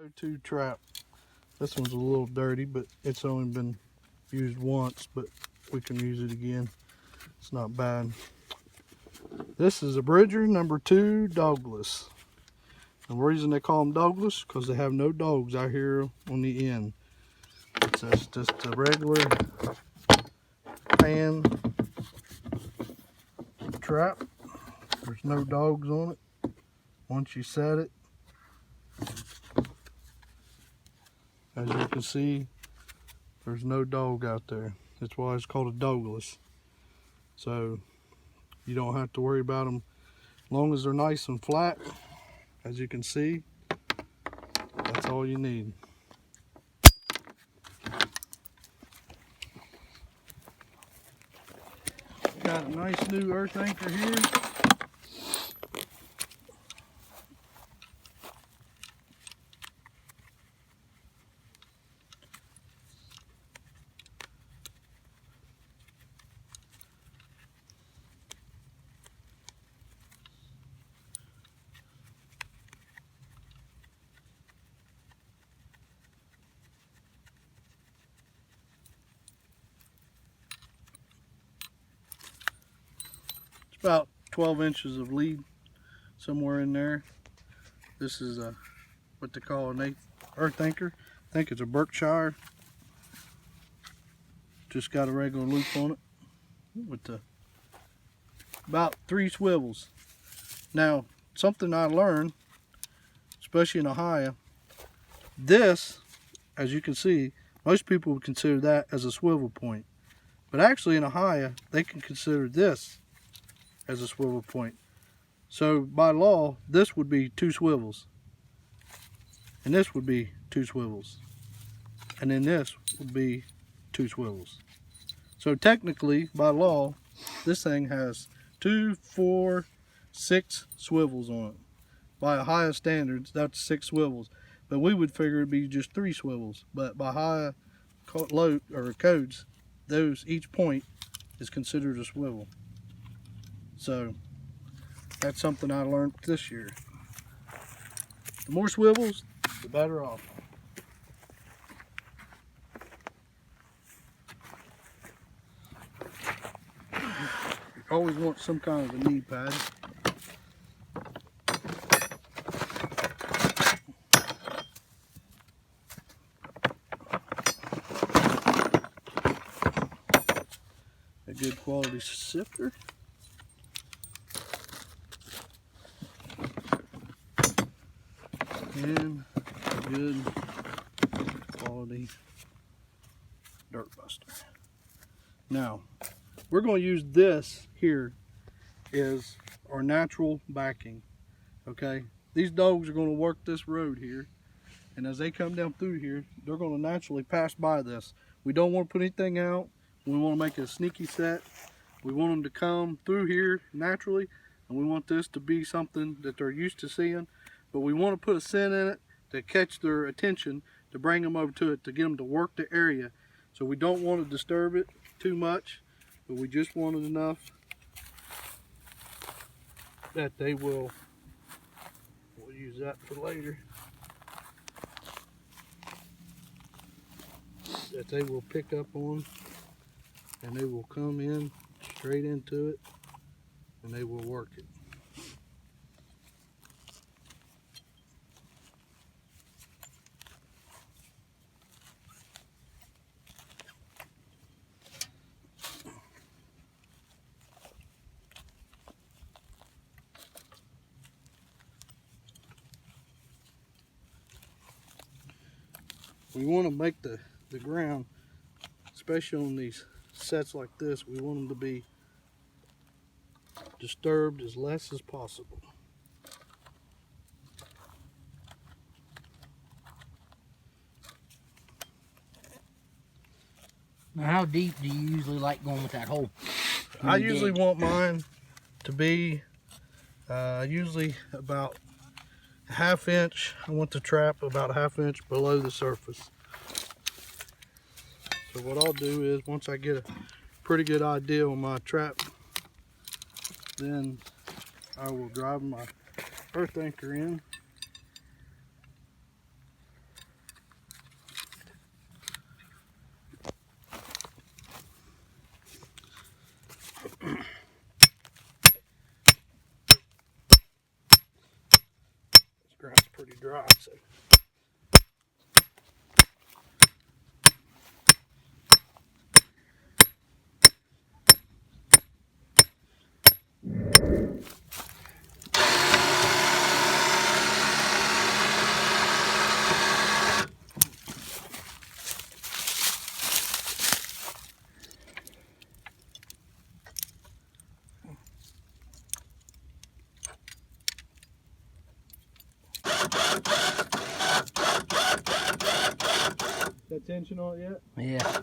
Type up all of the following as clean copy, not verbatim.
Coyote trap. This one's a little dirty, but it's only been used once, but we can use it again. It's not bad. This is a Bridger number 2 dogless. The reason they call them dogless because they have no dogs out here on the end. It's just a regular fan trap. There's no dogs on it. Once you set it, as you can see, there's no dog out there. That's why it's called a dogless. So you don't have to worry about them as long as they're nice and flat. As you can see, that's all you need. Got a nice new earth anchor here. About 12 inches of lead somewhere in there. This is what they call an earth anchor. I think it's a Berkshire. Just got a regular loop on it with about 3 swivels. Now, something I learned, especially in Ohio, this, as you can see, most people would consider that as a swivel point. But actually in Ohio, they can consider this as a swivel point. So by law, this would be 2 swivels. And this would be 2 swivels. And then this would be 2 swivels. So technically, by law, this thing has 2, 4, 6 swivels on it. By Ohio standards, that's 6 swivels. But we would figure it'd be just 3 swivels. But by Ohio codes, those each point is considered a swivel. So that's something I learned this year. The more swivels, the better off. You always want some kind of a knee pad. A good quality sifter. And a good quality dirt buster. Now, we're going to use this here as our natural backing. Okay, these dogs are going to work this road here, and as they come down through here, they're going to naturally pass by this. We don't want to put anything out. We want to make it a sneaky set. We want them to come through here naturally, and we want this to be something that they're used to seeing. But we want to put a scent in it to catch their attention, to bring them over to it, to get them to work the area. So we don't want to disturb it too much, but we just want it enough that they will, we'll use that for later, that they will pick up on, and they will come in straight into it, and they will work it. We want to make the ground, especially on these sets like this, we want them to be disturbed as less as possible. Now, how deep do you usually like going with that hole? I usually want mine to be usually about a ½ inch. I want the trap about a ½ inch below the surface. So what I'll do is, once I get a pretty good idea on my trap, then I will drive my earth anchor in So. That tension on it yet? Yeah.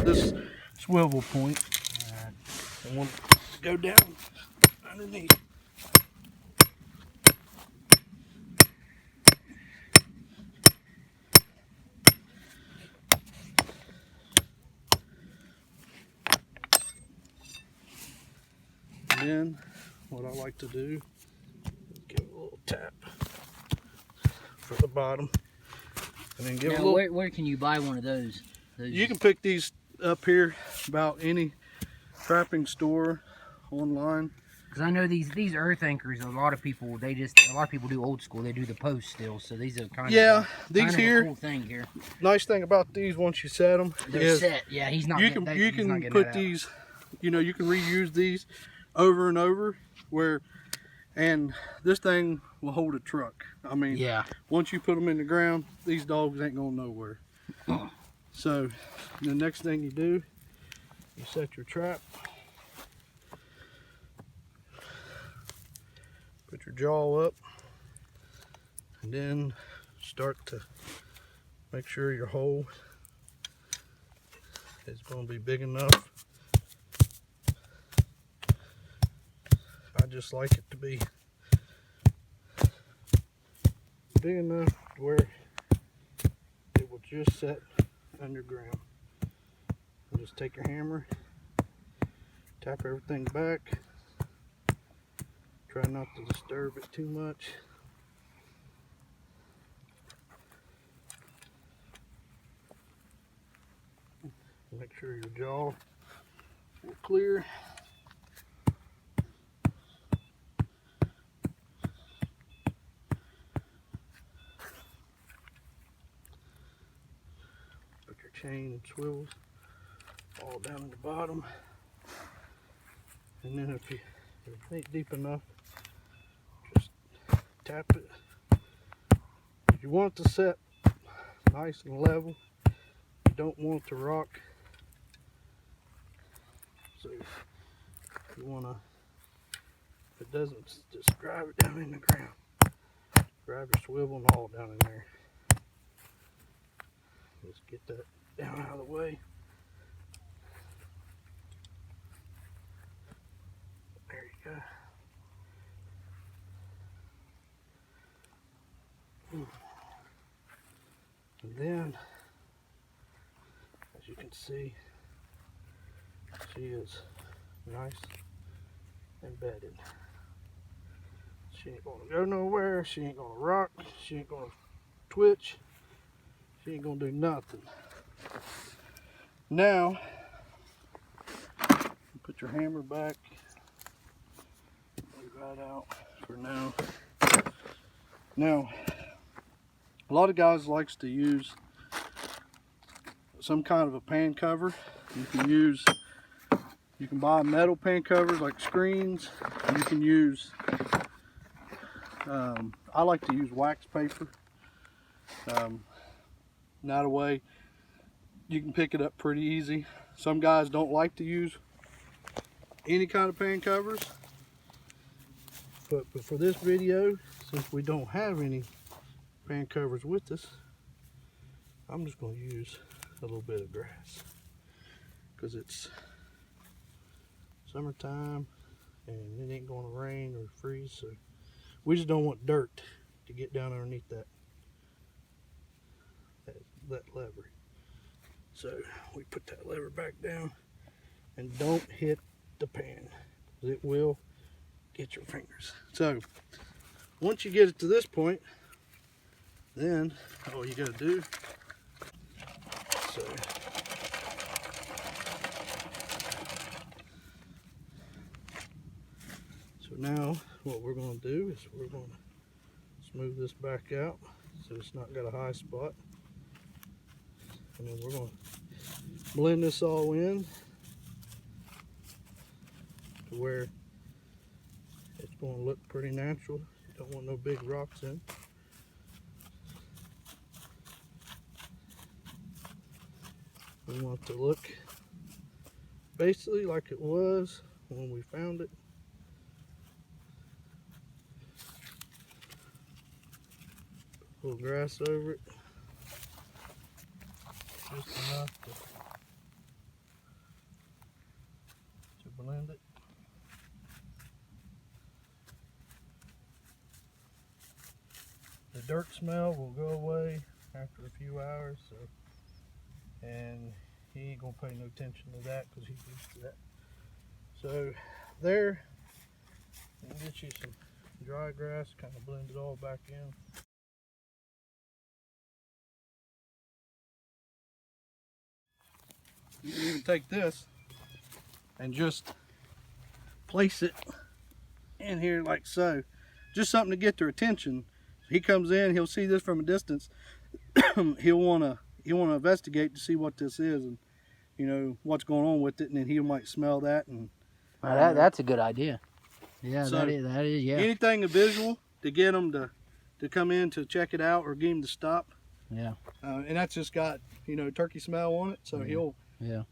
This swivel point, I want to go down underneath. And then what I like to do is give it a little tap for the bottom, and then give it a little. Where can you buy one of those? You can pick these up here about any trapping store online. Because I know these earth anchors, a lot of people do old school. They do the post still, so these are kind of these here. A cool thing here. Nice thing about these, once you set them, They're set. Yeah, he's not. You can put these. You know, you can reuse these over and over. And this thing will hold a truck. I mean, yeah. Once you put them in the ground, these dogs ain't going nowhere. So the next thing you do, you set your trap. Put your jaw up, and then start to make sure your hole is going to be big enough. I just like it to be big enough to where it will just set underground. And just take your hammer, tap everything back. Try not to disturb it too much. Make sure your jaw will clear. Put your chain and swivels all down at the bottom. And then if it ain't deep enough, just tap it. If you want to set nice and level, you don't want it to rock. So you want to, if it doesn't, just drive it down in the ground. Drive your swivel and all down in there. Let's get that down out of the way. There you go. And then, as you can see, she is nice and bedded. She ain't gonna go nowhere. She ain't gonna rock. She ain't gonna twitch. She ain't gonna do nothing. Now, put your hammer back. Leave that out for now. Now, a lot of guys likes to use some kind of a pan cover. You can buy metal pan covers like screens. You can use, I like to use wax paper. That way you can pick it up pretty easy. Some guys don't like to use any kind of pan covers. But for this video, since we don't have any pan covers with us, I'm just going to use a little bit of grass. Because it's summertime and it ain't going to rain or freeze. So we just don't want dirt to get down underneath that lever. So we put that lever back down and don't hit the pan. It will get your fingers. So once you get it to this point, then all you got to do, so So now what we're going to do is we're going to smooth this back out so it's not got a high spot. And then we're going to blend this all in to where it's going to look pretty natural. You don't want no big rocks in. We want it to look basically like it was when we found it. A little grass over it, just enough to blend it. The dirt smell will go away after a few hours, so, and he ain't gonna pay no attention to that because he's used to that. So there, we'll get you some dry grass, kind of blend it all back in. You can even take this and just place it in here like so. Just something to get their attention. He comes in, he'll see this from a distance. he'll wanna investigate to see what this is and you know what's going on with it, and then he might smell that and That's a good idea. Yeah, so that is, yeah. Anything visual to get them to come in to check it out or get him to stop. Yeah. And that's just got, you know, turkey smell on it, so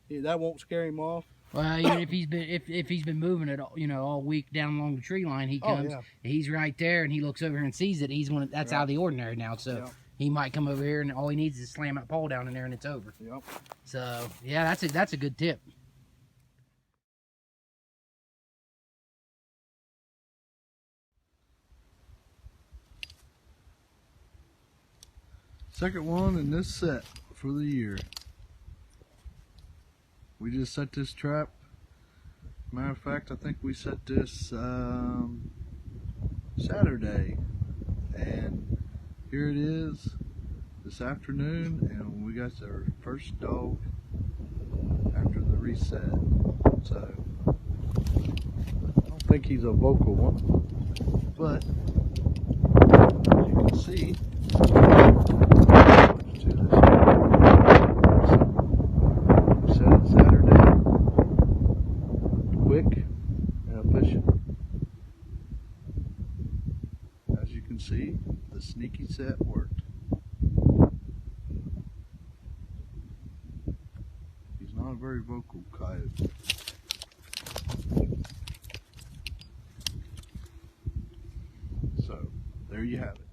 that won't scare him off. Well, even if he's been moving it, you know, all week down along the tree line, he comes, he's right there, and he looks over here and sees it. That's out of the ordinary now. So he might come over here, and all he needs is slam that pole down in there, and it's over. Yep. So yeah, that's a good tip. Second one in this set for the year. We just set this trap. Matter of fact, I think we set this Saturday, and here it is this afternoon, and we got our first dog after the reset. So I don't think he's a vocal one, but as you can see, set it Saturday, quick and efficient. As you can see, the sneaky set worked. He's not a very vocal coyote. So, there you have it.